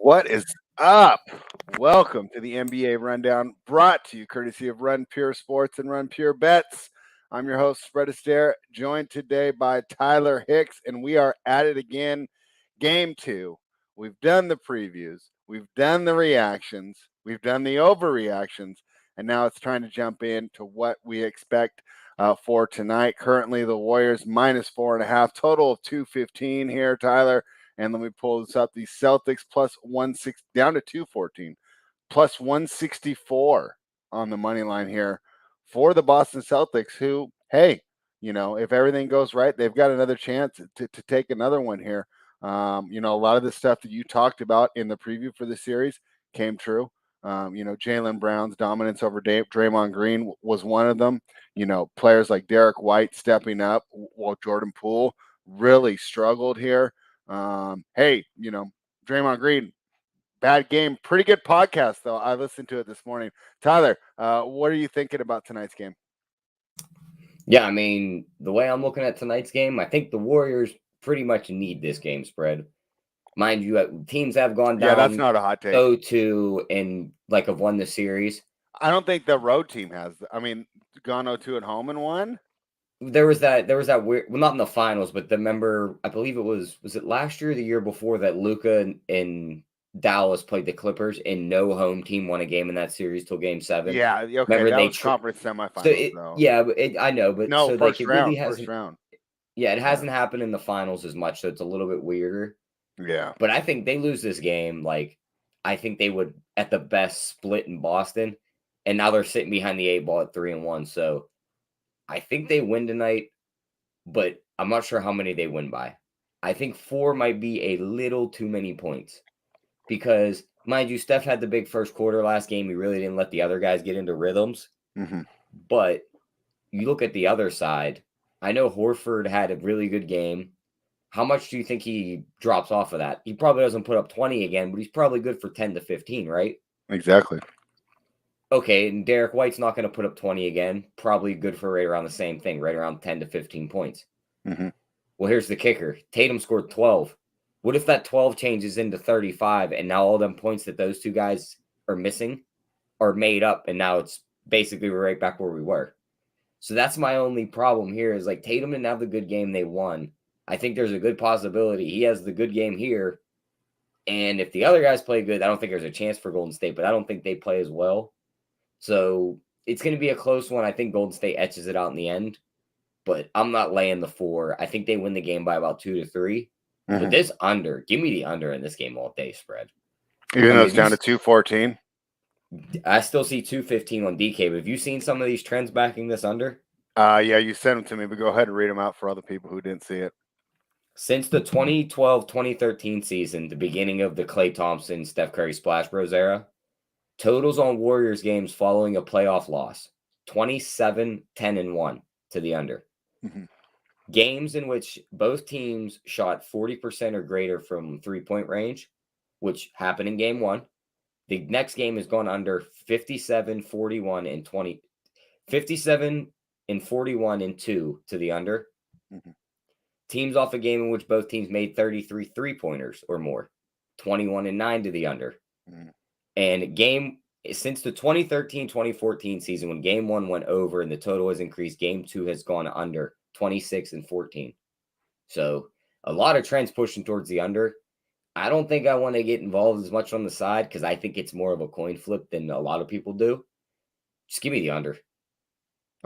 What is up? Welcome to the NBA Rundown, brought to you courtesy of Run Pure Sports and Run Pure Bets. I'm your host, Astaire, joined today by Tyler Hicks, and we are at it again. Game 2. We've done the previews, we've done the reactions, we've done the overreactions, and now it's trying to jump into what we expect for tonight. Currently, the Warriors -4.5, total of 215 here, Tyler. And let me pull this up. The Celtics plus 160 down to 214, plus 164 on the money line here for the Boston Celtics, who, hey, if everything goes right, they've got another chance to take another one here. A lot of the stuff that you talked about in the preview for the series came true. Jaylen Brown's dominance over Draymond Green was one of them. Players like Derek White stepping up while Jordan Poole really struggled here. Draymond Green, bad game. Pretty good podcast, though. I listened to it this morning. Tyler, what are you thinking about tonight's game? Yeah, I mean, the way I'm looking at tonight's game, I think the Warriors pretty much need this game spread. Mind you, teams have gone down. Yeah, that's not a hot take. 0-2 and have won the series. I don't think the road team has. I mean, gone 0-2 at home and won. There was that weird, well, not in the finals, but I believe was it last year or the year before that Luka and Dallas played the Clippers and no home team won a game in that series till game 7. Yeah, okay. Remember that was conference semifinals, though. Yeah, I know, but no, so first it round, really hasn't. First round. Yeah, it hasn't happened in the finals as much, so it's a little bit weirder. Yeah. But I think they lose this game. I think they would at the best split in Boston, and now they're sitting behind the 8 ball at 3-1. So I think they win tonight, but I'm not sure how many they win by. I think 4 might be a little too many points because, mind you, Steph had the big first quarter last game. He really didn't let the other guys get into rhythms. Mm-hmm. But you look at the other side. I know Horford had a really good game. How much do you think he drops off of that? He probably doesn't put up 20 again, but he's probably good for 10 to 15, right? Exactly. Okay, and Derek White's not going to put up 20 again. Probably good for right around the same thing, right around 10 to 15 points. Mm-hmm. Well, here's the kicker. Tatum scored 12. What if that 12 changes into 35, and now all them points that those two guys are missing are made up, and now it's basically we're right back where we were. So that's my only problem here is Tatum didn't have the good game they won. I think there's a good possibility he has the good game here. And if the other guys play good, I don't think there's a chance for Golden State, but I don't think they play as well. So it's going to be a close one. I think Golden State etches it out in the end, but I'm not laying the 4. I think they win the game by about 2 to 3. Mm-hmm. But this under, give me the under in this game all day spread. Even though it's down to 214? I still see 215 on DK, but have you seen some of these trends backing this under? Yeah, you sent them to me, but go ahead and read them out for other people who didn't see it. Since the 2012-2013 season, the beginning of the Klay Thompson, Steph Curry Splash Bros era, totals on Warriors games following a playoff loss, 27, 10, and 1 to the under. Mm-hmm. Games in which both teams shot 40% or greater from three-point range, which happened in game 1. The next game has gone under 57, 41, and 20. 57 and 41 and 2 to the under. Mm-hmm. Teams off a game in which both teams made 33 three-pointers or more, 21 and 9 to the under. Mm-hmm. And game since the 2013-2014 season when game 1 went over and the total has increased, game 2 has gone under 26 and 14. So a lot of trends pushing towards the under. I don't think I want to get involved as much on the side because I think it's more of a coin flip than a lot of people do. Just give me the under.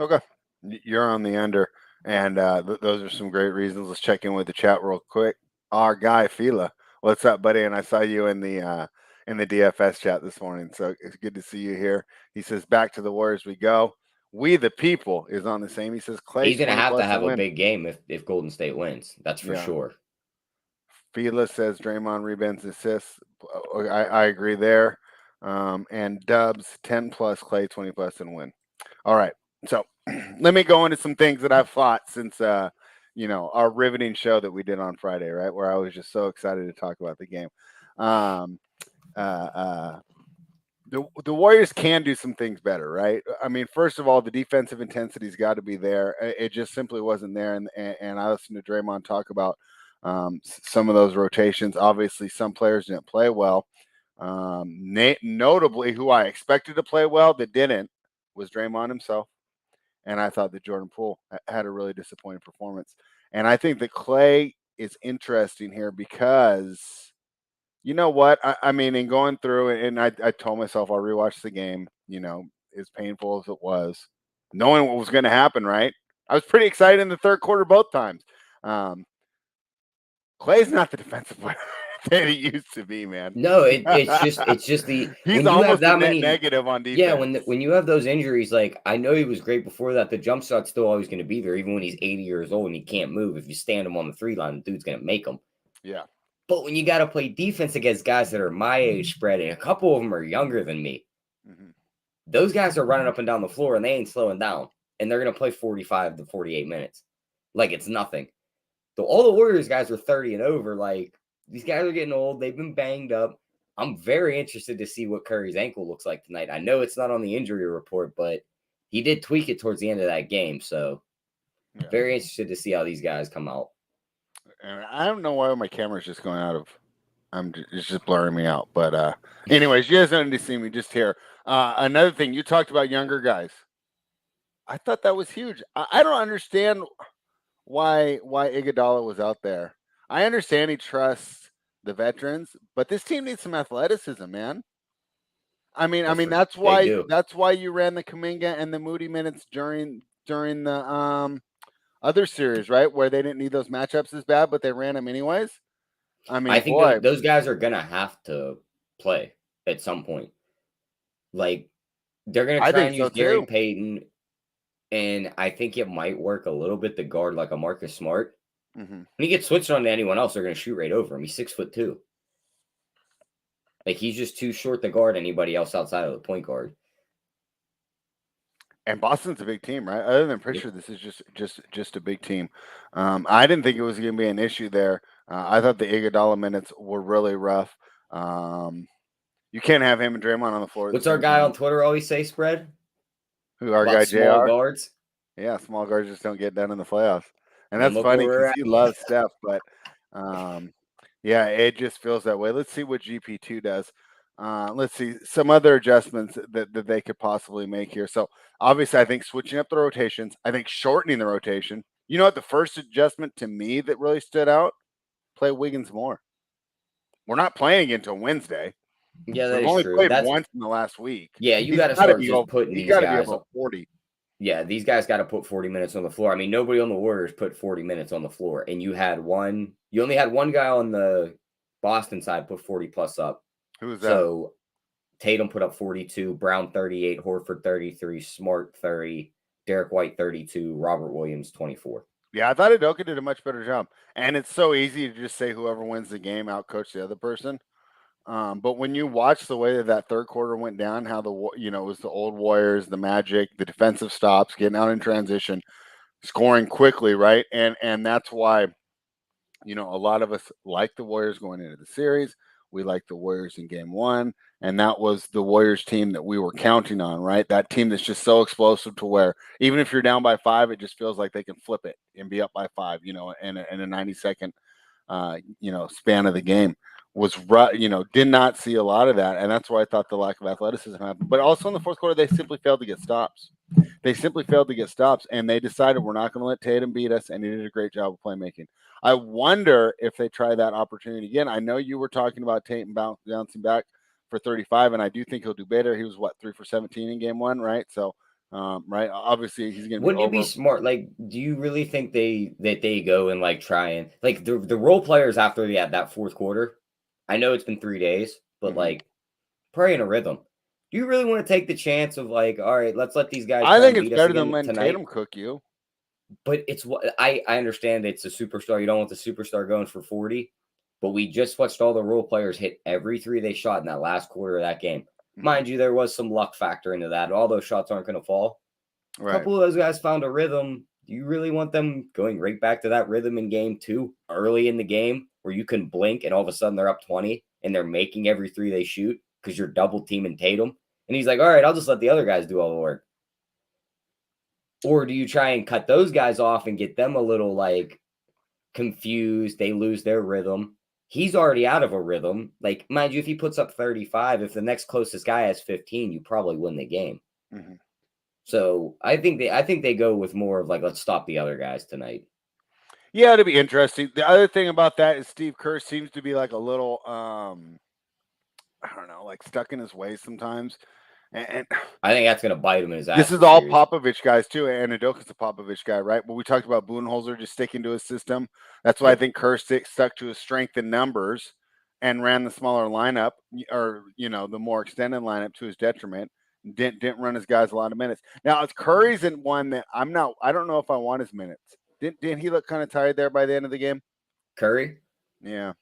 Okay. You're on the under. And those are some great reasons. Let's check in with the chat real quick. Our guy, Fila. What's up, buddy? And I saw you in the DFS chat this morning. So it's good to see you here. He says, back to the Warriors we go. We the people is on the same. He says, Klay. He's going to have a big game if Golden State wins. That's for sure. Fila says Draymond rebounds assists. I agree there. And Dubs 10 plus, Klay 20 plus, and win. All right. So let me go into some things that I've thought since our riveting show that we did on Friday, right? Where I was just so excited to talk about the game. The Warriors can do some things better, right? I mean, first of all, the defensive intensity's got to be there. It just simply wasn't there. And I listened to Draymond talk about some of those rotations. Obviously, some players didn't play well. Notably, who I expected to play well that didn't was Draymond himself. And I thought that Jordan Poole had a really disappointing performance. And I think that Clay is interesting here because you know what? I mean, in going through it, and I told myself I'll rewatch the game, as painful as it was, knowing what was going to happen, right? I was pretty excited in the third quarter both times. Clay's not the defensive player that he used to be, man. No, it's just the He's when you have almost a that net many negative on defense. yeah, when you have those injuries, like I know he was great before that. The jump shot's still always going to be there, even when he's 80 years old and he can't move. If you stand him on the 3 line, the dude's going to make them. Yeah. But when you got to play defense against guys that are my age spread, and a couple of them are younger than me, those guys are running up and down the floor and they ain't slowing down. And they're going to play 45 to 48 minutes. Like it's nothing. So all the Warriors guys are 30 and over. Like these guys are getting old. They've been banged up. I'm very interested to see what Curry's ankle looks like tonight. I know it's not on the injury report, but he did tweak it towards the end of that game. So very interested to see how these guys come out. And I don't know why my camera's just going out of. It's just blurring me out. But anyways, you guys don't need to see me, just here. Another thing, you talked about younger guys. I thought that was huge. I don't understand why Iguodala was out there. I understand he trusts the veterans, but this team needs some athleticism, man. I mean, that's why you ran the Kuminga and the Moody minutes during the other series, right? Where they didn't need those matchups as bad, but they ran them anyways. I mean, I think those guys are gonna have to play at some point. Like they're gonna try and use Gary Payton, and I think it might work a little bit to guard like a Marcus Smart. When he gets switched on to anyone else, they're gonna shoot right over him. He's 6'2". Like he's just too short to guard anybody else outside of the point guard. And Boston's a big team, right? Other than Pritchard, this is just a big team. I didn't think it was going to be an issue there. I thought the Iguodala minutes were really rough. You can't have him and Draymond on the floor. What's our guy on Twitter always say, Spread? Who, our guy small JR? guards? Yeah, small guards just don't get done in the playoffs. And that's funny because he loves Steph, but yeah, it just feels that way. Let's see what GP2 does. Let's see some other adjustments that they could possibly make here. So obviously, I think switching up the rotations. I think shortening the rotation. You know what? The first adjustment to me that really stood out: play Wiggins more. We're not playing again until Wednesday. Yeah, that's We've only true. played once in the last week. Yeah, you got to start just putting these guys on 40. Yeah, these guys got to put 40 minutes on the floor. I mean, nobody on the Warriors put 40 minutes on the floor, and you only had one guy on the Boston side put 40 plus up. Who was that? So Tatum put up 42, Brown 38, Horford 33, Smart 30, Derek White 32, Robert Williams 24. Yeah, I thought Udoka did a much better job. And it's so easy to just say whoever wins the game outcoach the other person. But when you watch the way that third quarter went down, how it was the old Warriors, the Magic, the defensive stops, getting out in transition, scoring quickly, right? And that's why, a lot of us like the Warriors going into the series. We like the Warriors in game one. And that was the Warriors team that we were counting on, right? That team that's just so explosive to where even if you're down by 5, it just feels like they can flip it and be up by 5, in a 90-second, span of the game. Did not see a lot of that. And that's why I thought the lack of athleticism happened. But also in the fourth quarter, they simply failed to get stops. And they decided we're not going to let Tatum beat us. And he did a great job of playmaking. I wonder if they try that opportunity again. I know you were talking about Tatum bouncing back for 35, and I do think he'll do better. He was 3 for 17 in game one, right? So, right, obviously he's going to. Wouldn't it be smart? Like, do you really think they go and like try and like the role players after that fourth quarter? I know it's been 3 days, but like, pray in a rhythm. Do you really want to take the chance of like, all right, let's let these guys? I think it's better than letting Tatum cook you. But it's what I understand. It's a superstar. You don't want the superstar going for 40. But we just watched all the role players hit every 3 they shot in that last quarter of that game. Mind you, there was some luck factor into that. All those shots aren't going to fall. Right. A couple of those guys found a rhythm. Do you really want them going right back to that rhythm in game 2 early in the game where you can blink and all of a sudden they're up 20 and they're making every 3 they shoot because you're double teaming Tatum? And he's like, all right, I'll just let the other guys do all the work. Or do you try and cut those guys off and get them a little like confused? They lose their rhythm. he's already out of a rhythm. Like, mind you, if he puts up 35, if the next closest guy has 15, you probably win the game. Mm-hmm. So I think they go with more of like, let's stop the other guys tonight. Yeah, it'll be interesting. The other thing about that is Steve Kerr seems to be like a little, I don't know, like stuck in his ways sometimes. And I think that's going to bite him in his ass. this is this all series. Popovich guys too. And Udoka's a Popovich guy, right? But we talked about Budenholzer just sticking to his system. That's why I think Kerr stuck to his strength in numbers and ran the smaller lineup, or the more extended lineup to his detriment. Didn't run his guys a lot of minutes. Now it's Curry's in one that I don't know if I want his minutes. Didn't he look kind of tired there by the end of the game? Curry? Yeah,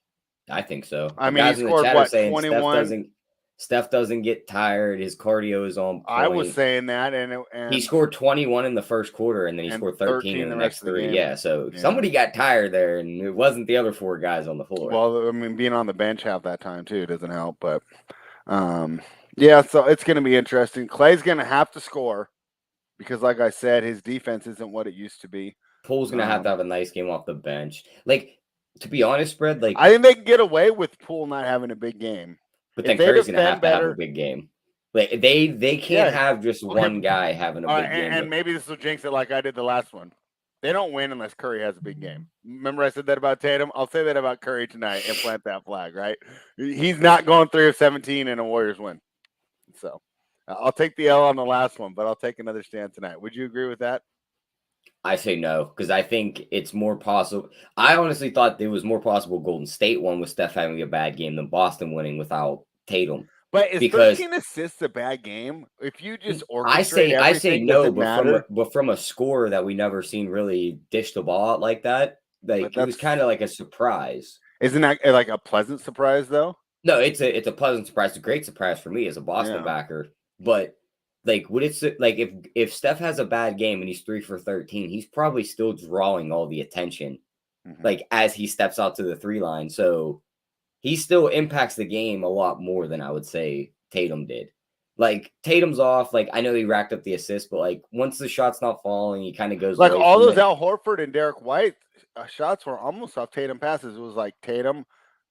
I think so. I mean, he Guys in the scored chat are what, saying 21? Steph doesn't get tired. His cardio is on point. I was saying that, and he scored 21 in the first quarter, and then he and scored 13 in the rest next of the three. game. Yeah, so somebody got tired there, and it wasn't the other four guys on the floor. Well, I mean, being on the bench half that time too doesn't help, but yeah, so it's going to be interesting. Clay's going to have to score because, like I said, his defense isn't what it used to be. Pool's going to have a nice game off the bench. Like, to be honest, Fred, like, I think they can get away with Poole not having a big game. But then Curry's going to have a big game. Like, they can't have just one guy having a big game. And maybe this will jinx it like I did the last one. They don't win unless Curry has a big game. Remember I said that about Tatum? I'll say that about Curry tonight and plant that flag, right? He's not going 3 of 17 in a Warriors win. So I'll take the L on the last one, but I'll take another stand tonight. Would you agree with that? I say no, because I think it's more possible. I honestly thought it was more possible Golden State won with Steph having a bad game than Boston winning without Tatum. But is 13 assists a bad game? If you just orchestrate I say no, but from a scorer that we never seen really dish the ball out like that, like it was kind of like a surprise. Isn't that like a pleasant surprise though? No, it's a pleasant surprise. It's a great surprise for me as a Boston backer. But like, would it like if Steph has a bad game and he's 3 for 13, he's probably still drawing all the attention, like as he steps out to the 3 line. So he still impacts the game a lot more than I would say Tatum did. Like Tatum's off. Like I know he racked up the assist, but like once the shot's not falling, he kind of goes like away all from those it. Al Horford and Derek White shots were almost off Tatum passes. It was like Tatum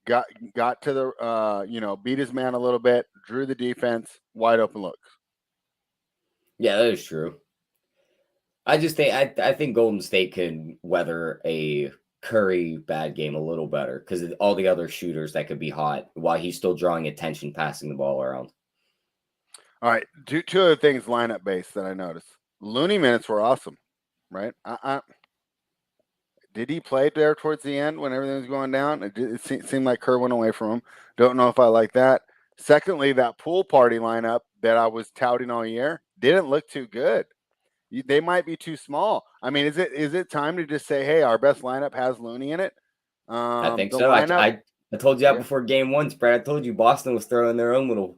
got to the beat his man a little bit, drew the defense, wide open looks. Yeah, that is true. I just think I think Golden State could weather a Curry bad game a little better because all the other shooters that could be hot while he's still drawing attention passing the ball around. All right, two other things lineup based that I noticed. Looney minutes were awesome, right? Did he play there towards the end when everything was going down? It seemed like Kerr went away from him. Don't know if I like that. Secondly, that pool party lineup that I was touting all year didn't look too good. They might be too small. I mean, is it time to just say, hey, our best lineup has Looney in it? I think so. I told you that before game 1, Brad. I told you Boston was throwing their own little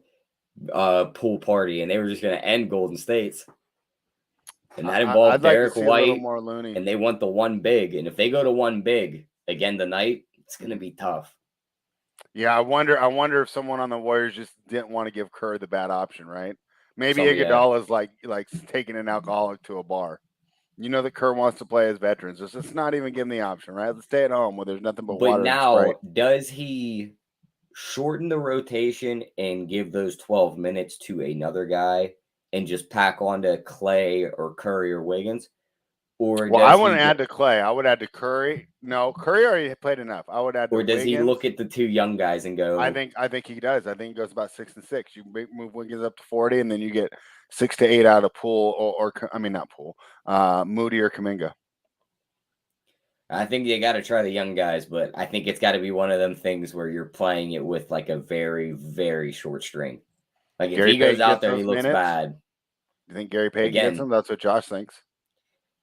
pool party, and they were just going to end Golden State's. And that involved Derek White, and they want the one big. And if they go to one big again tonight, it's going to be tough. Yeah, I wonder if someone on the Warriors just didn't want to give Kerr the bad option, right? Maybe Iguodala's like taking an alcoholic to a bar. You know that Kerr wants to play as veterans. Let's not even give him the option, right? Let's stay at home where there's nothing but water. But now, does he shorten the rotation and give those 12 minutes to another guy and just pack on to Clay or Curry or Wiggins? Or I wouldn't add to Clay. I would add to Curry. No, Curry already played enough. I would add to Wiggins. Or does he look at the 2 young guys and go? I think he does. I think he goes about 6 and 6. You move Wiggins up to 40, and then you get 6 to 8 out of Poole or I mean not Poole, Moody or Kuminga. I think you got to try the young guys, but I think it's got to be one of them things where you're playing it with like a very, very short string. Like if he goes out there, he looks bad. You think Gary Payton gets him? That's what Josh thinks.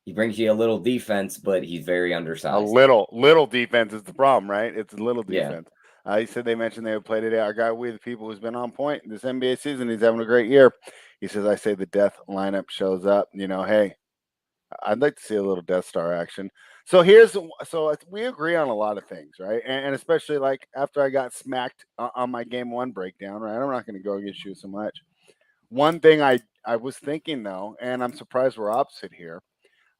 He brings you a little defense, but he's very undersized. A little defense is the problem, right? It's a little defense. Yeah. He said they mentioned they would play today. Our guy, We the People, who's been on point this NBA season, he's having a great year. He says, I say the death lineup shows up. Hey, I'd like to see a little Death Star action. So we agree on a lot of things, right? And especially like after I got smacked on my game 1 breakdown, right? I'm not going to go against you so much. One thing I was thinking though, and I'm surprised we're opposite here.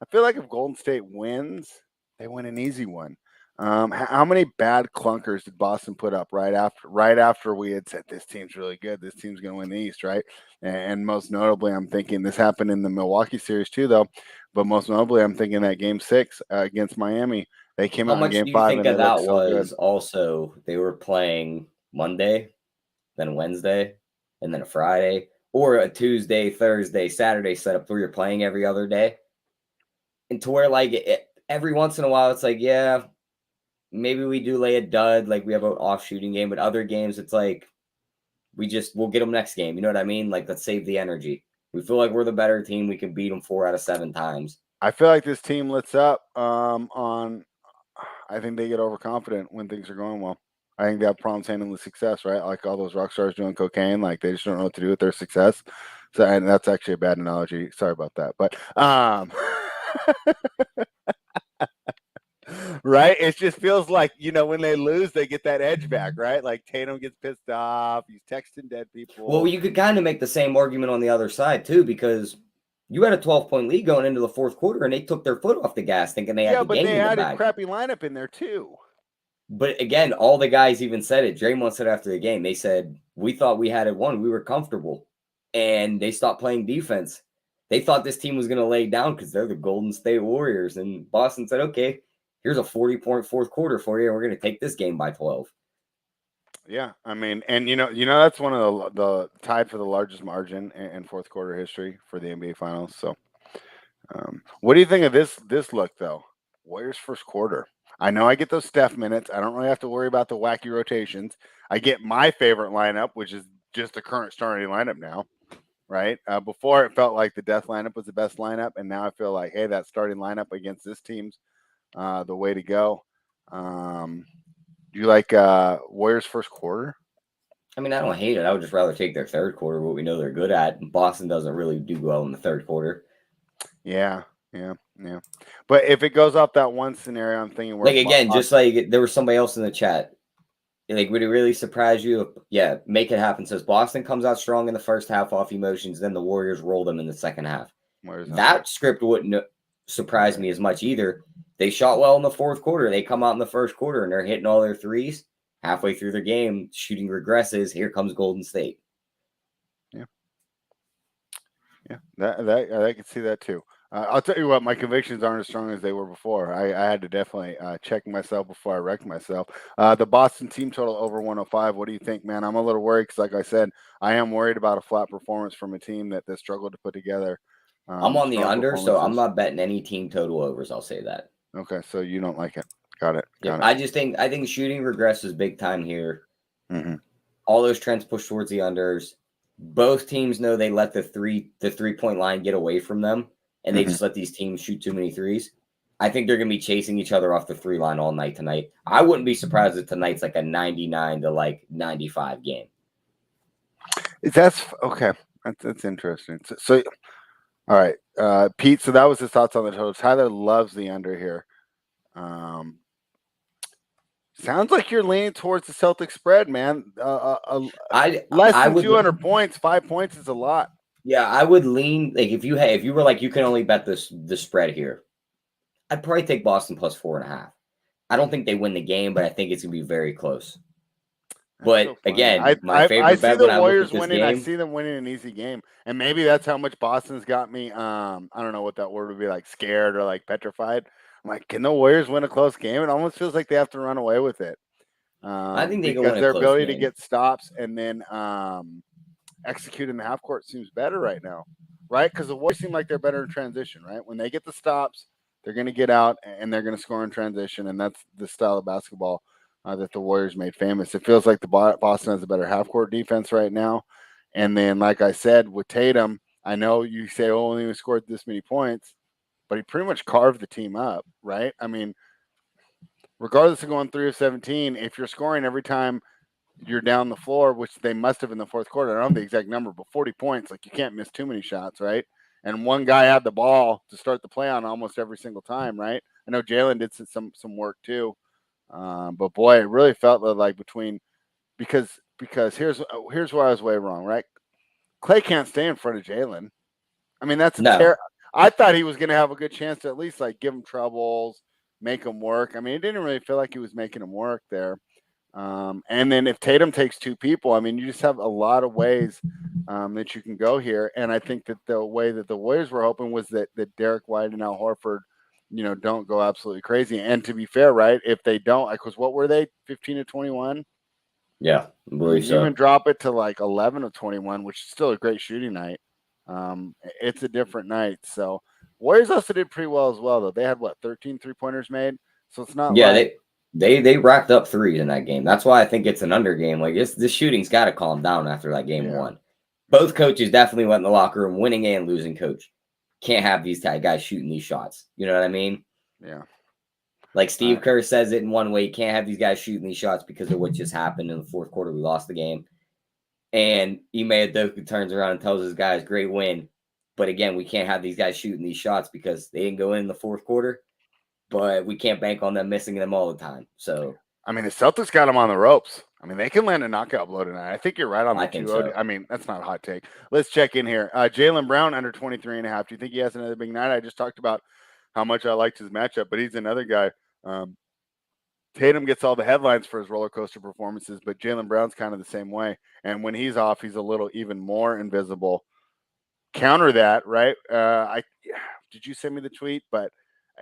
I feel like if Golden State wins, they win an easy one. How many bad clunkers did Boston put up right after we had said this team's really good, this team's going to win the East, right? And most notably, I'm thinking this happened in the Milwaukee series too, though. But most notably, I'm thinking that Game 6 against Miami, they came How out in much Game do you 5 think and they of that looked so good. was also they were playing Monday, then Wednesday, and then a Friday, or a Tuesday, Thursday, Saturday setup where you're playing every other day? And to where like every once in a while, it's like, yeah, maybe we do lay a dud, like we have an off shooting game, but other games, it's like we'll get them next game. You know what I mean? Like, let's save the energy. We feel like we're the better team. We can beat them 4 out of 7 times. I feel like this team lets up on. I think they get overconfident when things are going well. I think they have problems handling the success, right? Like all those rock stars doing cocaine, like they just don't know what to do with their success. So, and that's actually a bad analogy. Sorry about that, but right? It just feels like, when they lose, they get that edge back, right? Like Tatum gets pissed off. He's texting dead people. Well, you could kind of make the same argument on the other side, too, because you had a 12-point lead going into the fourth quarter, and they took their foot off the gas thinking they had the game in the bag. Yeah, but they had a crappy lineup in there, too. But again, all the guys even said it. Draymond said after the game, they said, we thought we had it won. We were comfortable. And they stopped playing defense. They thought this team was going to lay down because they're the Golden State Warriors. And Boston said, okay, here's a 40-point fourth quarter for you, and we're going to take this game by 12. Yeah, I mean, and that's one of the tied for the largest margin in fourth quarter history for the NBA Finals. So, what do you think of this look though? Warriors first quarter. I know I get those Steph minutes. I don't really have to worry about the wacky rotations. I get my favorite lineup, which is just the current starting lineup now, right? Before it felt like the death lineup was the best lineup, and now I feel like, hey, that starting lineup against this team's the way to go. Do you like Warriors first quarter? I mean, I don't hate it. I would just rather take their third quarter, what we know they're good at. Boston doesn't really do well in the third quarter. Yeah. But if it goes off that one scenario, I'm thinking like again, just like there was somebody else in the chat. Like, would it really surprise you if, make it happen? Says Boston comes out strong in the first half off emotions, then the Warriors roll them in the second half. That script wouldn't surprise me as much either. They shot well in the fourth quarter. They come out in the first quarter and they're hitting all their threes. Halfway through their game, shooting regresses. Here comes Golden State. Yeah, that I can see that too. I'll tell you what, my convictions aren't as strong as they were before. I had to definitely check myself before I wrecked myself. The Boston team total over 105. What do you think, man? I'm a little worried because, like I said, I am worried about a flat performance from a team that struggled to put together. I'm on the under, so I'm not betting any team total overs. I'll say that. Okay, so you don't like it. Got it. I think shooting regresses big time here. Mm-hmm. All those trends push towards the unders. Both teams know they let the 3-point line get away from them, and they just let these teams shoot too many threes. I think they're going to be chasing each other off the 3 line all night tonight. I wouldn't be surprised if tonight's like a 99 to 95 game. That's okay. That's interesting. So all right, Pete. So that was his thoughts on the total. Tyler loves the under here. Sounds like you're leaning towards the Celtics spread, man. Less than 200 points, 5 points is a lot. Yeah, I would lean if you were like you can only bet the spread here. I'd probably take Boston plus 4.5. I don't think they win the game, but I think it's gonna be very close. But again, my favorite bet when I look at this game, I see them winning an easy game, and maybe that's how much Boston's got me. I don't know what that word would be, like scared or like petrified. I'm like, can the Warriors win a close game? It almost feels like they have to run away with it. I think they because can win their a close ability game. to get stops and then execute in the half court seems better right now, right? Because the Warriors seem like they're better in transition, right? When they get the stops, they're going to get out and they're going to score in transition, and that's the style of basketball that the Warriors made famous. It feels like the Boston has a better half court defense right now, and then like I said with Tatum, I know you say only we scored this many points, but he pretty much carved the team up, right? I mean, regardless of going 3 of 17, if you're scoring every time you're down the floor, which they must have in the fourth quarter, I don't know the exact number, but 40 points, like you can't miss too many shots, right? And one guy had the ball to start the play on almost every single time, right? I know Jalen did some work too, but boy, it really felt like because here's where I was way wrong, right? Clay can't stay in front of Jalen. I mean, that's I thought he was going to have a good chance to at least like give him troubles, make him work. I mean, it didn't really feel like he was making him work there. And then if Tatum takes two people, I mean, you just have a lot of ways that you can go here. And I think that the way that the Warriors were hoping was that Derek White and Al Horford, don't go absolutely crazy. And to be fair, right, if they don't, because what were they, 15 to 21? Yeah, I believe so. Even drop it to like 11 of 21, which is still a great shooting night. It's a different night. So Warriors also did pretty well as well, though. They had, 13 3-pointers made? So it's not like they racked up threes in that game. That's why I think it's an under game. Like this shooting's got to calm down after that game one. Both coaches definitely went in the locker room, winning and losing coach. Can't have these guys shooting these shots. You know what I mean? Yeah. Like Steve Kerr says it in one way, you can't have these guys shooting these shots because of what just happened in the fourth quarter. We lost the game. And Ime Udoka turns around and tells his guys, great win. But again, we can't have these guys shooting these shots because they didn't go in the fourth quarter. But we can't bank on them missing them all the time. So, I mean, the Celtics got them on the ropes. I mean, they can land a knockout blow tonight. I think you're right on the 2-0. So. I mean, that's not a hot take. Let's check in here. Jaylen Brown under 23.5. Do you think he has another big night? I just talked about how much I liked his matchup, but he's another guy. Tatum gets all the headlines for his roller coaster performances, but Jaylen Brown's kind of the same way. And when he's off, he's a little even more invisible. Counter that, right? Did you send me the tweet? But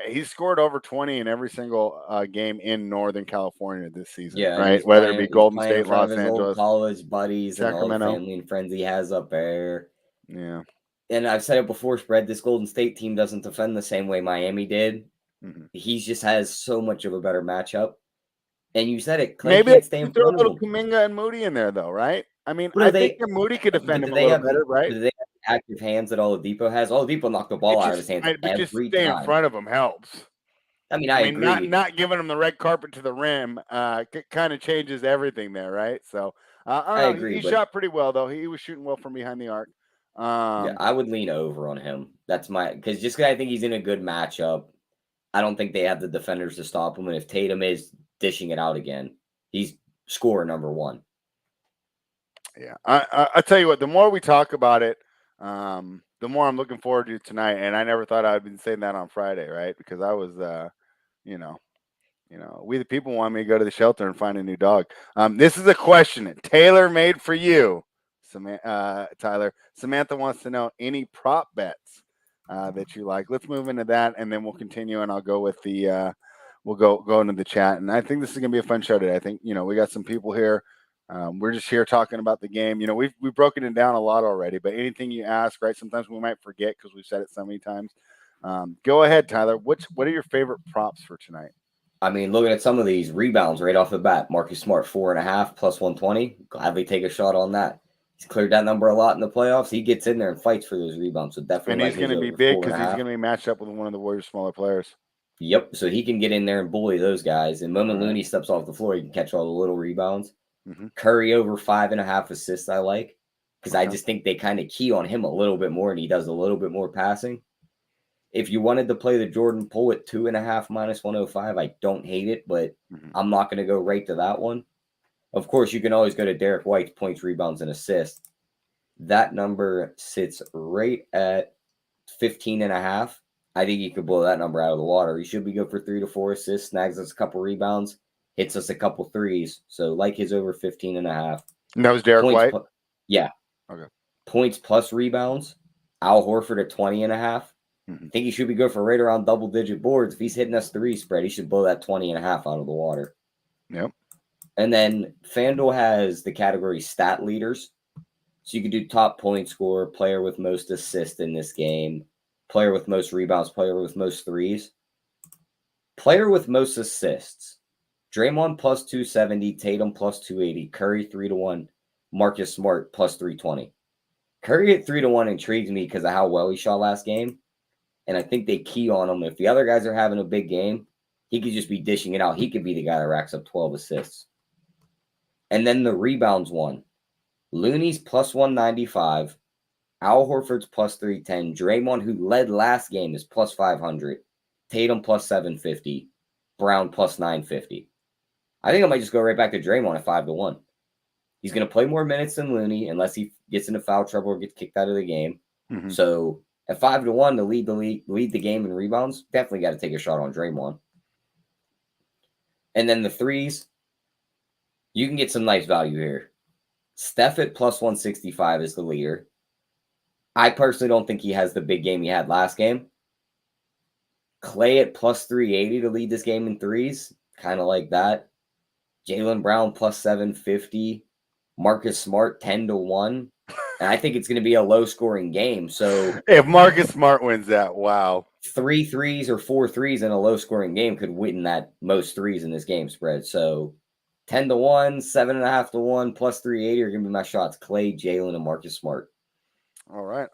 he's scored over 20 in every single game in Northern California this season, right? Whether it be Golden State, Los Angeles, college buddies, Sacramento, and all the family and friends he has up there. Yeah. And I've said it before, Spread, this Golden State team doesn't defend the same way Miami did. Mm-hmm. He just has so much of a better matchup. And you said it. Clay maybe can't throw a little Kuminga and Moody in there, though, right? I mean, I think Moody could defend him a little better, right? Do they have active hands that Oladipo has? Oladipo knocked the ball out of his hands every but just stay time. In front of him helps. I mean, I agree. Not giving him the red carpet to the rim kind of changes everything there, right? So I agree. He shot pretty well, though. He was shooting well from behind the arc. Yeah, I would lean over on him. That's because I think he's in a good matchup. I don't think they have the defenders to stop him. And if Tatum is dishing it out again, he's scorer number one. Yeah, I tell you what, the more we talk about it, the more I'm looking forward to tonight. And I never thought I'd been saying that on Friday, right? Because I was, we the people want me to go to the shelter and find a new dog. This is a question tailor made for you, Tyler. Samantha wants to know any prop bets that you like. Let's move into that, and then we'll continue. And I'll go with the. We'll go into the chat, and I think this is gonna be a fun show today. I think we got some people here. We're just here talking about the game. We've broken it down a lot already, but anything you ask, right? Sometimes we might forget because we've said it so many times. Go ahead, Tyler. What are your favorite props for tonight? I mean, looking at some of these rebounds right off the bat, Marcus Smart 4.5 plus 120. Gladly take a shot on that. He's cleared that number a lot in the playoffs. He gets in there and fights for those rebounds. So definitely. And he's going to be big because he's going to be matched up with one of the Warriors' smaller players. Yep. So he can get in there and bully those guys. And moment Looney steps off the floor, he can catch all the little rebounds. Mm-hmm. Curry over 5.5 assists, I like, because I just think they kind of key on him a little bit more, and he does a little bit more passing. If you wanted to play the Jordan Poole at 2.5 minus 105, I don't hate it, but I'm not going to go right to that one. Of course, you can always go to Derek White's points, rebounds, and assists. That number sits right at 15.5. I think you could blow that number out of the water. He should be good for 3 to 4 assists, snags us a couple rebounds, hits us a couple threes. So like his over 15.5. And that was Derek White? Yeah. Okay. Points plus rebounds. Al Horford at 20.5. I think he should be good for right around double-digit boards. If he's hitting us 3 spread, he should blow that 20.5 out of the water. Yep. And then FanDuel has the category stat leaders. So you could do top point scorer, player with most assists in this game, player with most rebounds, player with most threes. Player with most assists. Draymond plus 270, Tatum plus 280, Curry 3-1, Marcus Smart plus 320. Curry at 3-1 intrigues me because of how well he shot last game. And I think they key on him. If the other guys are having a big game, he could just be dishing it out. He could be the guy that racks up 12 assists. And then the rebounds one. Looney's plus 195. Al Horford's plus 310. Draymond, who led last game, is plus 500. Tatum plus 750. Brown plus 950. I think I might just go right back to Draymond at 5-1. He's going to play more minutes than Looney unless he gets into foul trouble or gets kicked out of the game. Mm-hmm. So at 5-1 to lead the game in rebounds, definitely got to take a shot on Draymond. And then the threes, you can get some nice value here. Steph at plus 165 is the leader. I personally don't think he has the big game he had last game. Clay at plus 380 to lead this game in threes. Kind of like that. Jaylen Brown plus 750. Marcus Smart 10-1. And I think it's going to be a low-scoring game. So if Marcus Smart wins that, wow. 3 threes or 4 threes in a low-scoring game could win that most threes in this game spread. So 10-1, 7.5-1, plus 380 are going to be my shots. Clay, Jaylen, and Marcus Smart. All right.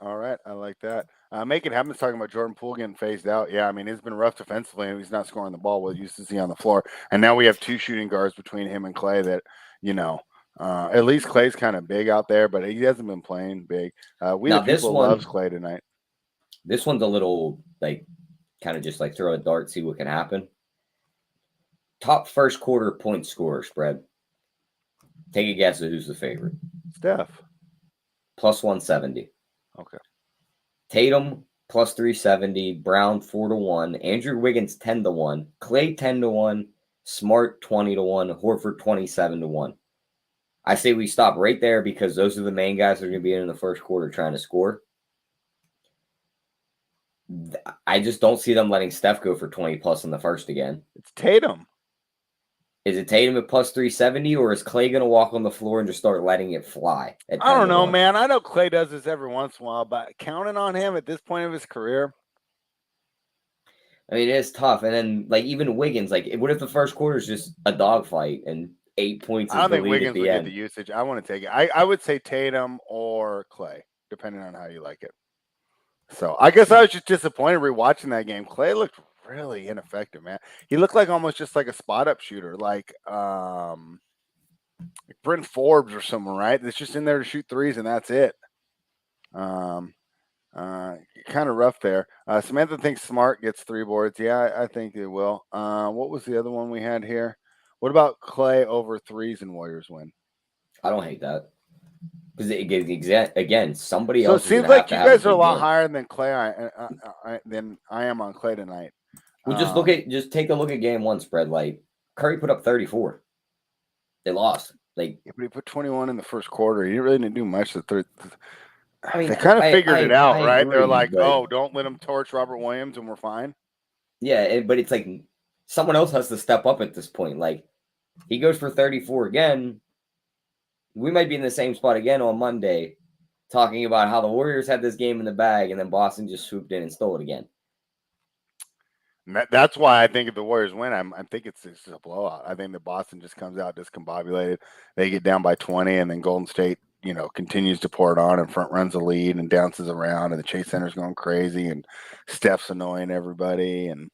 I like that. Make it happen. Talking about Jordan Poole getting phased out. Yeah, I mean, it's been rough defensively, and he's not scoring the ball. What used to see on the floor, and now we have 2 shooting guards between him and Clay. That at least Clay's kind of big out there, but he hasn't been playing big. Loves Clay tonight. This one's a little kind of just throw a dart, see what can happen. Top first quarter point scorer spread. Take a guess at who's the favorite. Steph. Plus 170. Okay. Tatum plus 370. Brown 4-1. Andrew Wiggins 10-1. Clay 10-1. Smart 20-1. Horford 27-1. I say we stop right there because those are the main guys that are going to be in the first quarter trying to score. I just don't see them letting Steph go for 20 plus in the first again. It's Tatum. Is it Tatum at plus 370, or is Clay going to walk on the floor and just start letting it fly? I don't know, man. I know Clay does this every once in a while, but counting on him at this point of his career. I mean, it is tough. And then, even Wiggins, what if the first quarter is just a dogfight and 8 points is I don't the think lead Wiggins at the would end? get the usage. I want to take it. I would say Tatum or Clay, depending on how you like it. So I guess I was just disappointed rewatching that game. Clay looked really ineffective, man. He looked like almost just like a spot up shooter, like Brent Forbes or someone, right? That's just in there to shoot threes and that's it. Kind of rough there. Samantha thinks Smart gets 3 boards. Yeah, I think it will. What was the other one we had here? What about Clay over threes and Warriors win? I don't hate that. Because again, somebody So else. it seems like you guys are a lot higher than Clay than I am on Clay tonight. Well, just take a look at game 1 spread. Curry put up 34. They lost. Yeah, but he put 21 in the first quarter. He really didn't do much. The third. I mean, they kind of figured it out, right? Agree, they're like, "Oh, don't let him torch Robert Williams, and we're fine." Yeah, but it's someone else has to step up at this point. He goes for 34 again. We might be in the same spot again on Monday, talking about how the Warriors had this game in the bag, and then Boston just swooped in and stole it again. That's why I think if the Warriors win, I think it's just a blowout. I think that Boston just comes out discombobulated. They get down by 20, and then Golden State, continues to pour it on and front runs the lead and bounces around, and the Chase Center's going crazy, and Steph's annoying everybody, and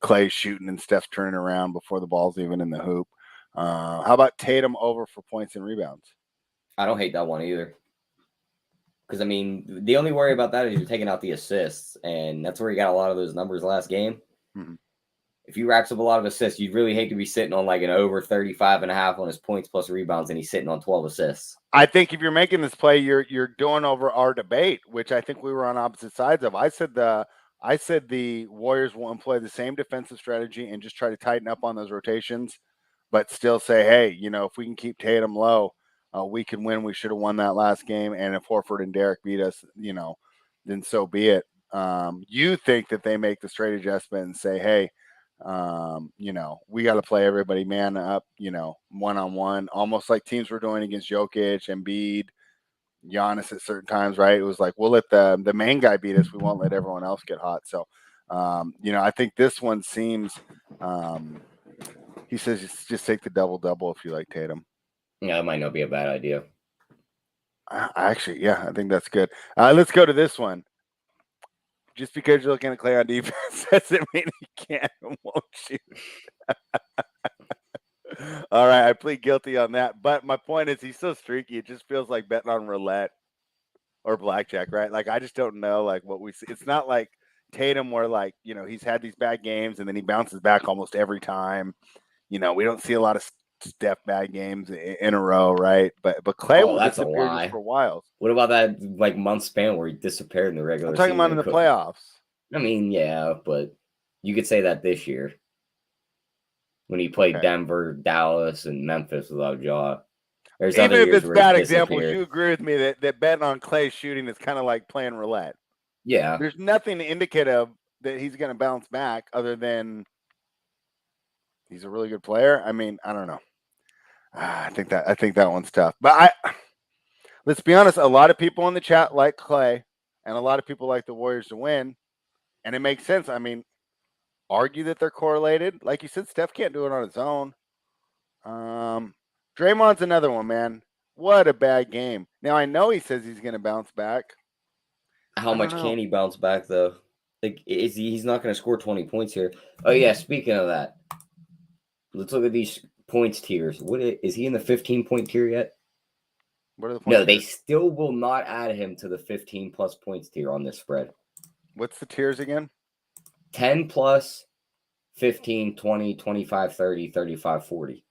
Clay's shooting and Steph's turning around before the ball's even in the hoop. How about Tatum over for points and rebounds? I don't hate that one either. Because, I mean, the only worry about that is you're taking out the assists, and that's where you got a lot of those numbers last game. Mm-hmm. If he racks up a lot of assists, you'd really hate to be sitting on an over 35.5 on his points plus rebounds, and he's sitting on 12 assists. I think if you're making this play, you're doing over our debate, which I think we were on opposite sides of. I said the Warriors will employ the same defensive strategy and just try to tighten up on those rotations, but still say, hey, if we can keep Tatum low, we can win. We should have won that last game. And if Horford and Derek beat us, then so be it. You think that they make the straight adjustment and say, hey, we got to play everybody man up, one-on-one, almost like teams were doing against Jokic, Embiid, Giannis at certain times, right? It was like, we'll let the main guy beat us. We won't let everyone else get hot. So, I think this one seems, he says, just take the double-double if you like Tatum. Yeah, that might not be a bad idea. Actually, yeah, I think that's good. Let's go to this one. Just because you're looking at Clay on defense doesn't mean he can't and won't shoot. All right, I plead guilty on that. But my point is he's so streaky, it just feels like betting on roulette or blackjack, right? I just don't know, what we see. It's not like Tatum where, he's had these bad games and then he bounces back almost every time. We don't see a lot of Steph bad games in a row, right? But Clay will disappear just for a while. What about that month span where he disappeared in the regular season? I'm talking about in the playoffs. I mean, yeah, but you could say that this year. when he played Okay. Denver, Dallas, and Memphis without Ja. There's Even other if years it's where he's bad examples, disappeared. you agree with me that betting on Clay shooting is kind of like playing roulette. Yeah. There's nothing to indicate that he's going to bounce back other than he's a really good player. I mean, I don't know. I think that one's tough. But let's be honest, a lot of people in the chat like Clay, and a lot of people like the Warriors to win, and it makes sense. I mean, argue that they're correlated. Like you said, Steph can't do it on his own. Draymond's another one, man. What a bad game. Now I know he says he's going to bounce back. How much can he bounce back though? Like, he's not going to score 20 points here. Oh yeah, speaking of that, let's look at these points tiers. Is he in the 15-point tier yet? What are the points? No, they still will not add him to the 15 plus points tier on this spread. What's the tiers again? 10 plus, 15, 20, 25, 30, 35, 40.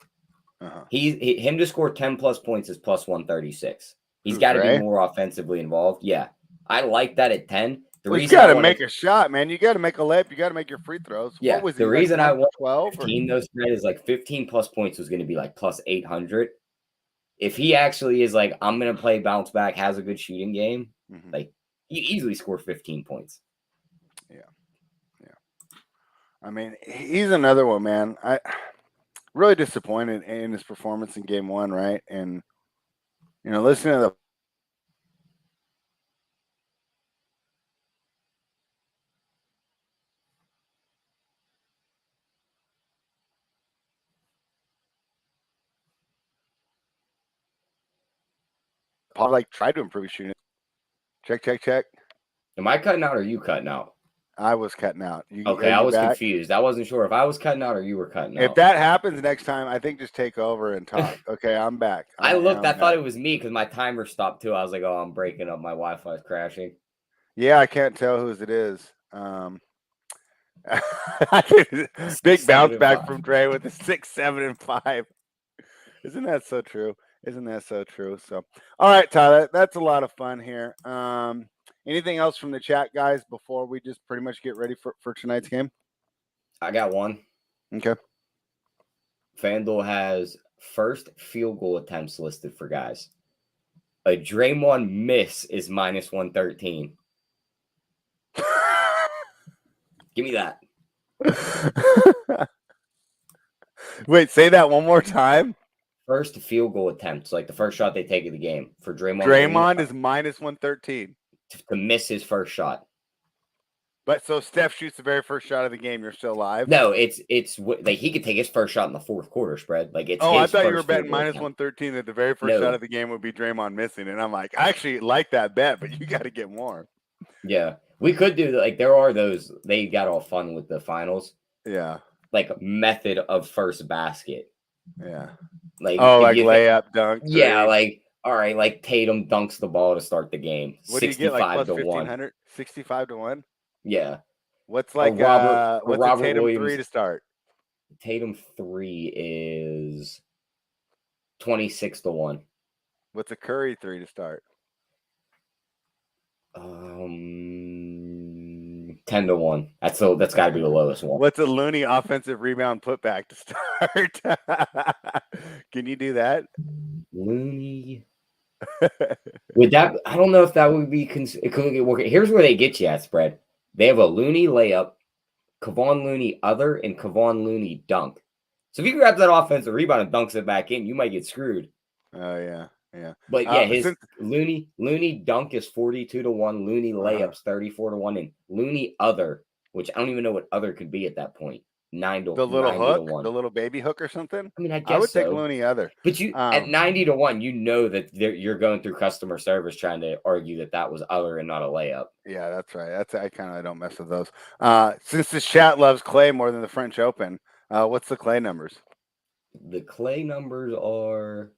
Him to score 10 plus points is plus 136. He's got to be more offensively involved. Yeah. I like that at 10. He's got to make a shot, man. You got to make a layup. You got to make your free throws. Yeah. What was the reason I want 12 15 those spread is like 15 plus points was going to be like plus 800. If he actually is like, I'm going to play bounce back, has a good shooting game, like he easily scored 15 points. Yeah. I mean, he's another one, man. I really disappointed in his performance in game one, right? And, listening to the tried to improve his shooting. Check. Am I cutting out or are you cutting out? I was cutting out. Okay, I was confused. I wasn't sure if I was cutting out or you were cutting out. If that happens next time, I think just take over and talk. Okay, I'm back. I thought it was me because my timer stopped too. I was like, oh, I'm breaking up. My Wi-Fi's crashing. Yeah, I can't tell whose it is. Big bounce back from Dre with the 6, 7, and 5. Isn't that so true? So, all right, Tyler, that's a lot of fun here. Anything else from the chat, guys, before we just pretty much get ready for tonight's game? I got one. Okay. FanDuel has first field goal attempts listed for guys. A Draymond miss is minus 113. Give me that. Wait, say that one more time. First field goal attempts, like the first shot they take of the game for Draymond. Draymond is minus 113 to miss his first shot. But so Steph shoots the very first shot of the game, you're still alive? No, it's like he could take his first shot in the fourth quarter spread. Like it's. Oh, I thought you were betting minus 113 that the very first shot of the game would be Draymond missing, and I'm like, I actually like that bet, but you got to get more. Yeah, we could do like there are those. They got all fun with the finals. Yeah, like method of first basket. Yeah, like layup, dunk. Yeah, like all right, like Tatum dunks the ball to start the game. What do you get? Like plus 1,500, 65 to 1. Yeah. What's like what's Robert Tatum Williams, 3 to start? Tatum 3 is 26 to 1. What's a Curry 3 to start? 10 to 1. That's got to be the lowest one. What's a Looney offensive rebound putback to start? Can you do that? Looney. With that, I don't know if that would be. It could get working. Here's where they get you at spread. They have a Looney layup, Kevon Looney other, and Kevon Looney dunk. So if you grab that offensive rebound and dunks it back in, you might get screwed. Oh yeah. But yeah, his Looney dunk is 42 to 1. Looney layups 34 to 1, and Looney other, which I don't even know what other could be at that point. 9 to 1. The little hook, the little baby hook or something. I mean, I guess I would take Looney other. But you at 90 to 1, you know that you're going through customer service trying to argue that was other and not a layup. Yeah, that's right. I kind of don't mess with those. Since the chat loves Clay more than the French Open, what's the Clay numbers? The Clay numbers are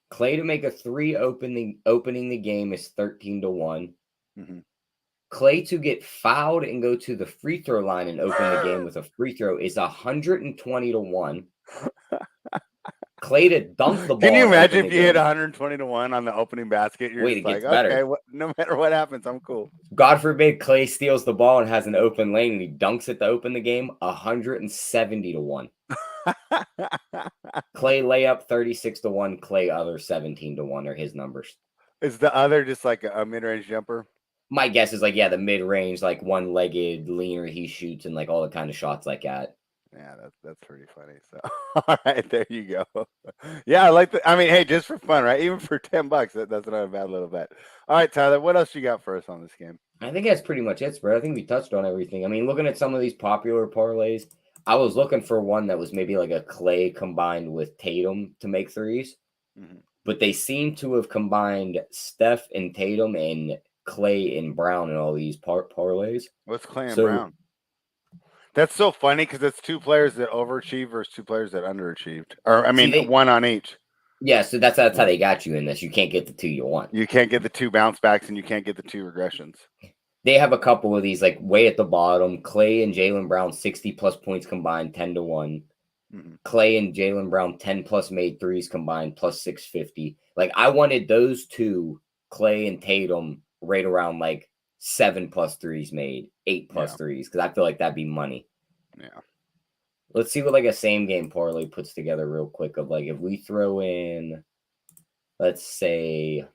Clay to make a 3 opening the game is 13 to 1. Mm-hmm. Clay to get fouled and go to the free throw line and open the game with a free throw is 120 to 1. Clay to dunk the ball. Can you and imagine open if the you hit game. 120 to 1 on the opening basket? You're Wait, just it like, gets better. okay, no matter what happens, I'm cool. God forbid Clay steals the ball and has an open lane and he dunks it to open the game. 170 to 1. Clay layup 36 to 1. Clay other 17 to 1 are his numbers. Is the other just like a mid-range jumper? My guess is like, yeah, the mid-range, like one-legged leaner he shoots and like all the kind of shots like that. Yeah, that's pretty funny. So, all right, there you go. Yeah, I like the. I mean, hey, just for fun, right? Even for $10, that's not a bad little bet. All right, Tyler, what else you got for us on this game? I think that's pretty much it, bro. I think we touched on everything. I mean, looking at some of these popular parlays, I was looking for one that was maybe like a Clay combined with Tatum to make threes, but they seem to have combined Steph and Tatum and Clay and Brown in all these parlays. What's Clay and Brown? That's so funny because it's two players that overachieved versus two players that underachieved. Or I mean, one on each. Yeah, so that's how they got you in this. You can't get the two you want. You can't get the two bounce backs, and you can't get the two regressions. They have a couple of these, like way at the bottom. Clay and Jaylen Brown, 60 plus points combined, 10 to 1. Clay and Jaylen Brown, 10 plus made threes combined, plus 650. Like, I wanted those two, Clay and Tatum, right around like 7 plus threes made, 8 plus threes, because I feel like that'd be money. Yeah. Let's see what like a same game parlay puts together real quick of like if we throw in, let's say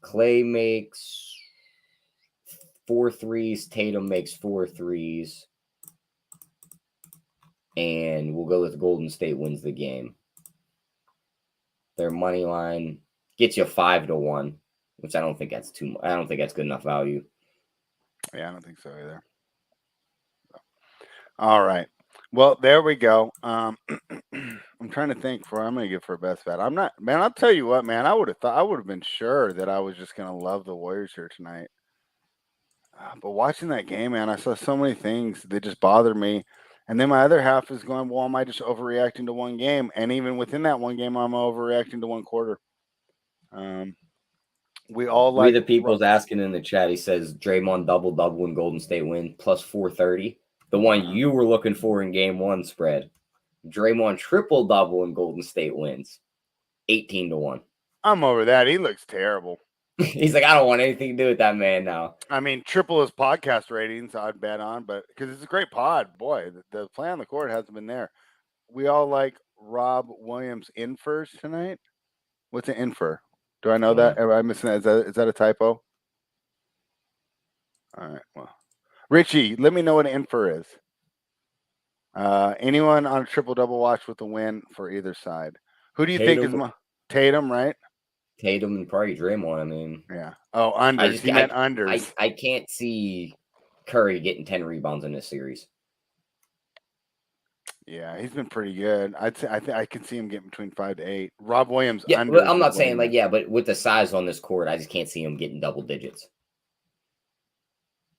Clay makes 4 threes, Tatum makes 4 threes, and we'll go with Golden State wins the game. Their money line gets you 5 to 1, which I don't think that's too much. I don't think that's good enough value. Yeah, I don't think so either. All right. Well, there we go. I'm trying to think for I'm gonna get for a best bet. I'm not, man. I'll tell you what, man. I would have been sure that I was just gonna love the Warriors here tonight. But watching that game, man, I saw so many things that just bothered me. And then my other half is going, well, am I just overreacting to one game? And even within that one game, I'm overreacting to one quarter. We all like the people's asking in the chat. He says Draymond double when Golden State win plus 430. The one you were looking for in game one spread. Draymond triple double and Golden State wins 18 to 1. I'm over that. He looks terrible. He's like, I don't want anything to do with that man now. I mean, triple his podcast ratings, I'd bet on, but because it's a great pod. Boy, the play on the court hasn't been there. We all like Rob Williams infers tonight. What's an infer? Do I know that? Am I missing that? Is that a typo? All right. Well, Richie, let me know what an infer is. Anyone on a triple double watch with a win for either side? Who do you think is Tatum, right? Tatum and probably Draymond. I mean, yeah. Oh, unders. He meant unders. I can't see Curry getting 10 rebounds in this series. Yeah, he's been pretty good. I can see him getting between 5 to 8. Rob Williams. Yeah, I'm not saying like but with the size on this court, I just can't see him getting double digits.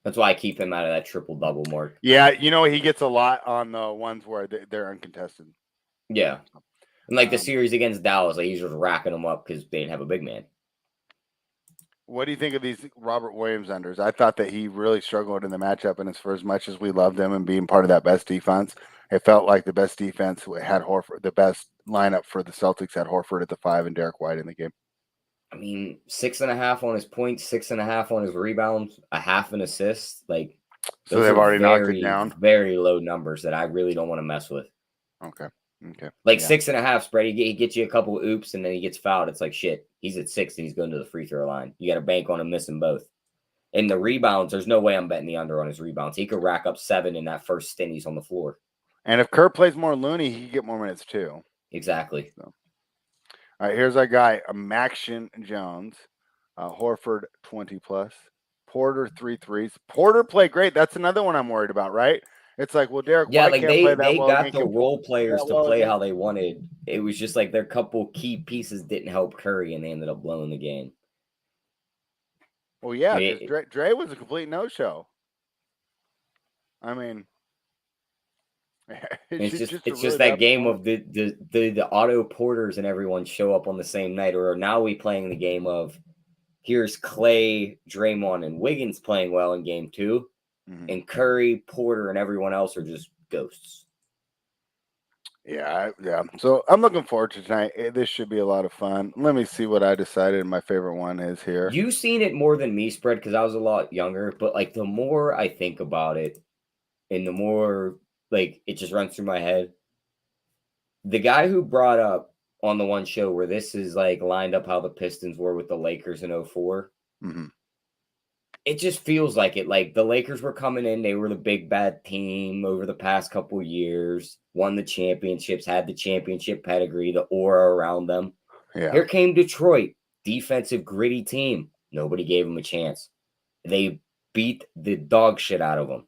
That's why I keep him out of that triple double mark. Yeah, he gets a lot on the ones where they're uncontested. Yeah, and like the series against Dallas, like he's just racking them up because they didn't have a big man. What do you think of these Robert Williams unders? I thought that he really struggled in the matchup, and for as much as we loved him and being part of that best defense, it felt like the best defense had Horford. The best lineup for the Celtics had Horford at the 5 and Derek White in the game. I mean, 6.5 on his points, 6.5 on his rebounds, a half an assist. Like, so they've already knocked it down. Very low numbers that I really don't want to mess with. Okay. Like 6.5 spread, he gets you a couple oops and then he gets fouled. It's like shit. He's at 6 and he's going to the free throw line. You got to bank on him missing both. And the rebounds, there's no way I'm betting the under on his rebounds. He could rack up 7 in that first stint he's on the floor. And if Kerr plays more Looney, he could get more minutes too. Exactly. So. All right, here's our guy, Maxion Jones. Horford 20 plus. Porter 3 threes. Porter played great. That's another one I'm worried about, right? It's like, well, Derek White like can't play that they well. got the role players to play how they wanted. It was just like their couple key pieces didn't help Curry, and they ended up blowing the game. Well, yeah, because Dre was a complete no-show. I mean, it's just that game of the Otto Porters and everyone show up on the same night, or now we playing the game of here's Clay, Draymond, and Wiggins playing well in game 2. And Curry, Porter, and everyone else are just ghosts. Yeah. So I'm looking forward to tonight. This should be a lot of fun. Let me see what I decided my favorite one is here. You seen it more than me, Spread, because I was a lot younger. But like the more I think about it, and the more like it just runs through my head, the guy who brought up on the one show where this is like lined up how the Pistons were with the Lakers in 04. Mm-hmm. It just feels like it. Like the Lakers were coming in, they were the big bad team over the past couple years, won the championships, had the championship pedigree, the aura around them. Yeah. Here came Detroit, defensive, gritty team. Nobody gave them a chance. They beat the dog shit out of them.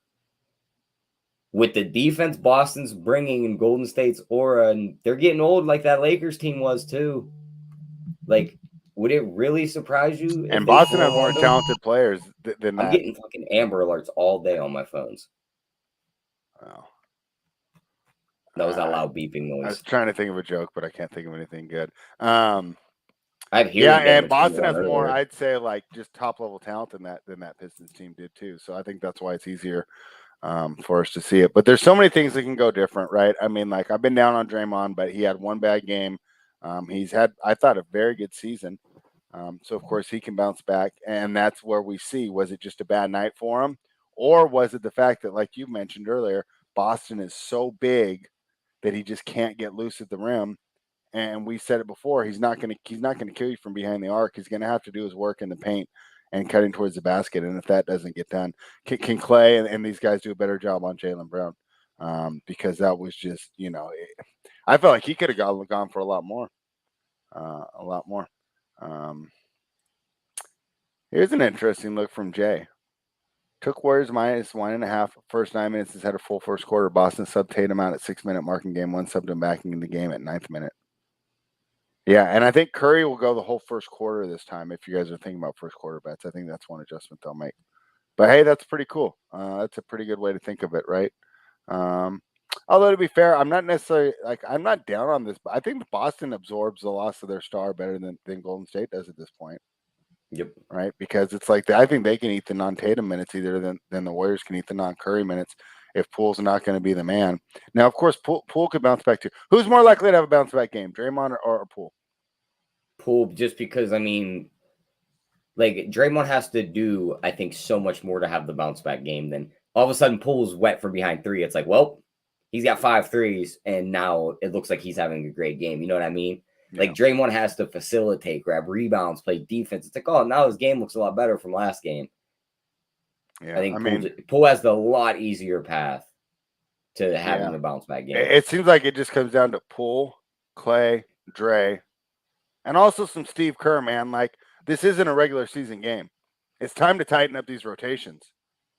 With the defense Boston's bringing in Golden State's aura, and they're getting old like that Lakers team was too. Like, would it really surprise you? And Boston has more talented players than that. I'm getting fucking Amber Alerts all day on my phones. Wow. That was that loud beeping noise. I was trying to think of a joke, but I can't think of anything good. I have hearing damage. And Boston has more, I'd say, like just top level talent than that Pistons team did too. So I think that's why it's easier for us to see it. But there's so many things that can go different, right? I mean, like I've been down on Draymond, but he had one bad game. He's had, I thought, a very good season. So of course he can bounce back, and that's where we see, was it just a bad night for him, or was it the fact that, like you mentioned earlier, Boston is so big that he just can't get loose at the rim. And we said it before, he's not going to kill you from behind the arc. He's going to have to do his work in the paint and cutting towards the basket. And if that doesn't get done, can Clay and these guys do a better job on Jaylen Brown? Because that was just, I felt like he could have gone for a lot more. Here's an interesting look from Jay. Took Warriors -1.5. First 9 minutes has had a full first quarter. Boston subbed Tatum out at 6-minute marking game one, subbed him back in the game at 9th minute. Yeah, and I think Curry will go the whole first quarter this time. If you guys are thinking about first quarter bets, I think that's one adjustment they'll make. But hey, that's pretty cool. That's a pretty good way to think of it, right? Although to be fair, I'm not necessarily I'm not down on this, but I think Boston absorbs the loss of their star better than Golden State does at this point. Yep. Right, because it's like I think they can eat the non-Tatum minutes either than the Warriors can eat the non-Curry minutes if Poole's not going to be the man. Now, of course, Poole could bounce back too. Who's more likely to have a bounce back game, Draymond or Poole? Poole, just because, I mean, like Draymond has to do, I think, so much more to have the bounce back game than all of a sudden Poole's wet from behind three. It's like, well, he's got 5 threes, and now it looks like he's having a great game. You know what I mean? Yeah. Like Draymond has to facilitate, grab rebounds, play defense. It's like, oh, now his game looks a lot better from last game. Yeah, I think Poole has the lot easier path to having the bounce back game. It seems like it just comes down to Poole, Clay, Dre, and also some Steve Kerr, man. Like, this isn't a regular season game. It's time to tighten up these rotations.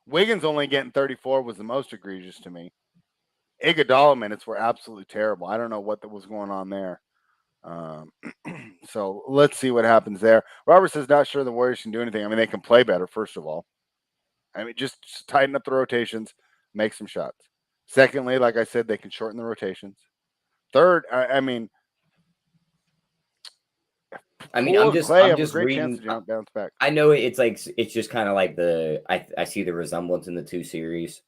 Wiggins only getting 34 was the most egregious to me. Iguodala minutes were absolutely terrible. I don't know what was going on there. So let's see what happens there. Robert says not sure the Warriors can do anything. I mean, they can play better, first of all. I mean, just tighten up the rotations, make some shots. Secondly, like I said, they can shorten the rotations. Third, I'm just reading. Bounce back. I know it's just kind of like I see the resemblance in the two series,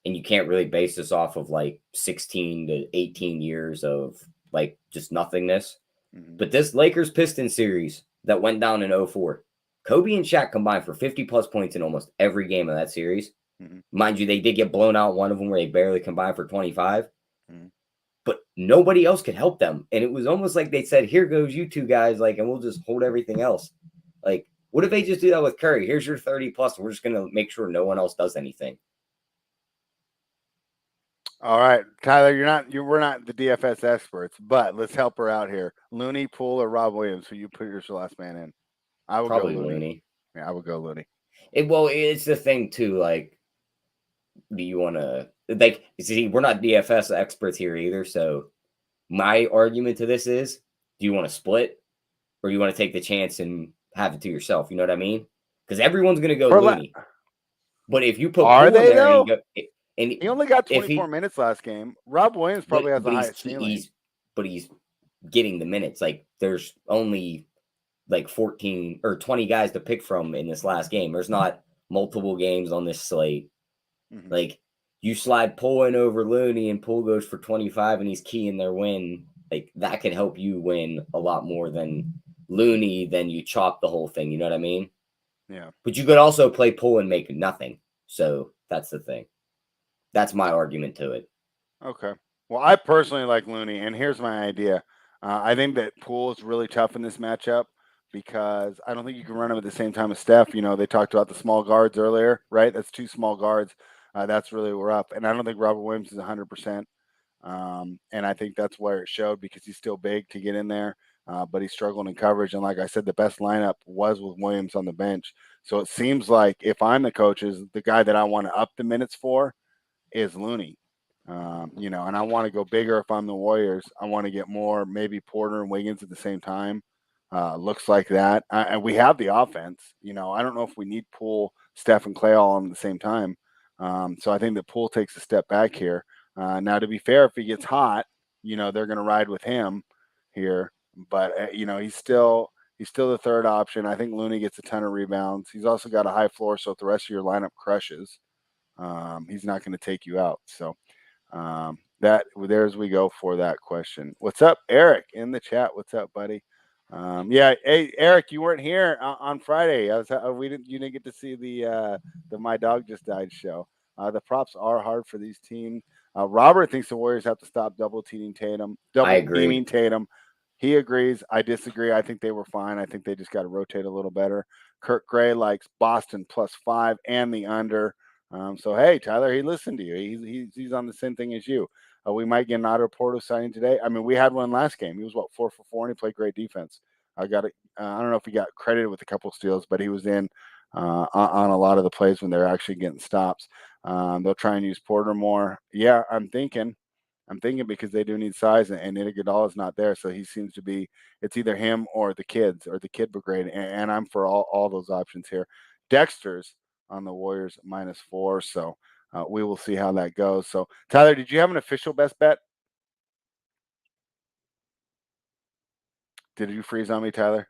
and you can't really base this off of like 16 to 18 years of like just nothingness. Mm-hmm. But this Lakers Pistons series that went down in 04, Kobe and Shaq combined for 50 plus points in almost every game of that series. Mm-hmm. Mind you, they did get blown out one of them where they barely combined for 25. Mm-hmm. But nobody else could help them. And it was almost like they said, here goes you two guys, like, and we'll just hold everything else. Like, what if they just do that with Curry? Here's your 30 plus, and we're just going to make sure no one else does anything. All right, Tyler, we're not the DFS experts, but let's help her out here. Looney, Poole, or Rob Williams, who you put your last man in? I would probably go Looney. Yeah, I would go Looney. It's the thing too, like, do you want to, like, see, we're not DFS experts here either. So my argument to this is, do you want to split or you want to take the chance and have it to yourself? You know what I mean? Because everyone's going to go Looney. But if you put Poole in there though? And he only got 24 minutes last game. Rob Williams probably has the highest ceiling. But he's getting the minutes. Like, there's only like 14 or 20 guys to pick from in this last game. There's not multiple games on this slate. Mm-hmm. Like, you slide Poole in over Looney and Poole goes for 25 and he's keying their win, like that could help you win a lot more than Looney, then you chop the whole thing. You know what I mean? Yeah. But you could also play Poole and make nothing. So that's the thing. That's my argument to it. Okay. Well, I personally like Looney, and here's my idea. I think that Poole is really tough in this matchup because I don't think you can run him at the same time as Steph. You know, they talked about the small guards earlier, right? That's two small guards. That's really where we're up. And I don't think Robert Williams is 100%. And I think that's where it showed because he's still big to get in there, but he's struggling in coverage. And like I said, the best lineup was with Williams on the bench. So it seems like if I'm the coaches, the guy that I want to up the minutes for is Looney. You know, and I want to go bigger if I'm the Warriors. I want to get more, maybe Porter and Wiggins at the same time. Looks like that. And we have the offense. You know, I don't know if we need Poole, Steph, and Clay all on the same time. So I think that Poole takes a step back here. Now, to be fair, if he gets hot, you know, they're going to ride with him here. But, you know, he's still the third option. I think Looney gets a ton of rebounds. He's also got a high floor, so if the rest of your lineup crushes, he's not going to take you out. So that there's we go for that question. What's up, Eric, in the chat? What's up, buddy? Yeah, hey Eric, you weren't here on Friday. You didn't get to see the My Dog Just Died show. The props are hard for these teams. Robert thinks the Warriors have to stop double teaming Tatum, double teaming Tatum. He agrees. I disagree. I think they were fine. I think they just got to rotate a little better. Kurt Gray likes Boston +5 and the under. So hey, Tyler, he listened to you. He's on the same thing as you. We might get an Otto Porto signing today. I mean, we had one last game. He was 4 for 4, and he played great defense. I got it. I don't know if he got credited with a couple steals, but he was in on a lot of the plays when they're actually getting stops. They'll try and use Porter more. Yeah, I'm thinking because they do need size, and Iguodala is not there, so he seems to be. It's either him or the kids or the kid brigade, and I'm for all those options here. Dexter's on the Warriors -4, so we will see how that goes. So Tyler, did you have an official best bet? Did you freeze on me, Tyler?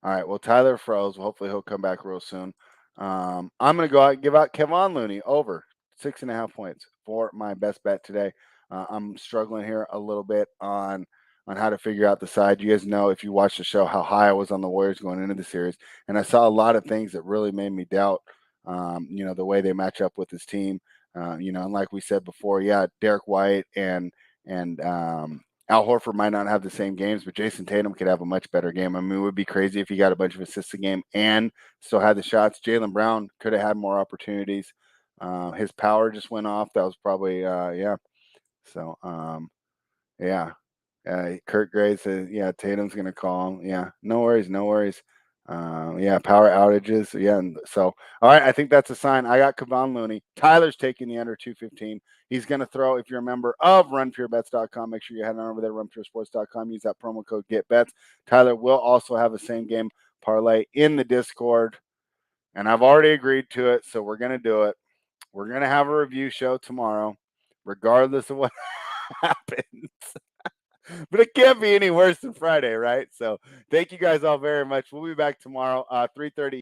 All right. Well, Tyler froze. Well, hopefully he'll come back real soon. I'm going to go out and give out Kevon Looney over 6.5 points for my best bet today. I'm struggling here a little bit on how to figure out the side. You guys know, if you watch the show, how high I was on the Warriors going into the series, and I saw a lot of things that really made me doubt, you know, the way they match up with this team. You know, and like we said before, yeah, Derek White and Al Horford might not have the same games, but Jason Tatum could have a much better game. I mean, it would be crazy if he got a bunch of assists a game and still had the shots. Jaylen Brown could have had more opportunities. His power just went off. That was probably yeah. So yeah. Kurt Gray says, yeah, Tatum's gonna call him. Yeah, no worries, no worries. Yeah, power outages. Yeah, and so all right, I think that's a sign. I got Kevon Looney. Tyler's taking the under 215. He's gonna throw. If you're a member of RunPureBets.com, make sure you head on over there, RunPureSports.com. Use that promo code GetBets. Tyler will also have a same game parlay in the Discord, and I've already agreed to it, so we're gonna do it. We're gonna have a review show tomorrow, regardless of what happens. But it can't be any worse than Friday, right? So thank you guys all very much. We'll be back tomorrow, 3:30.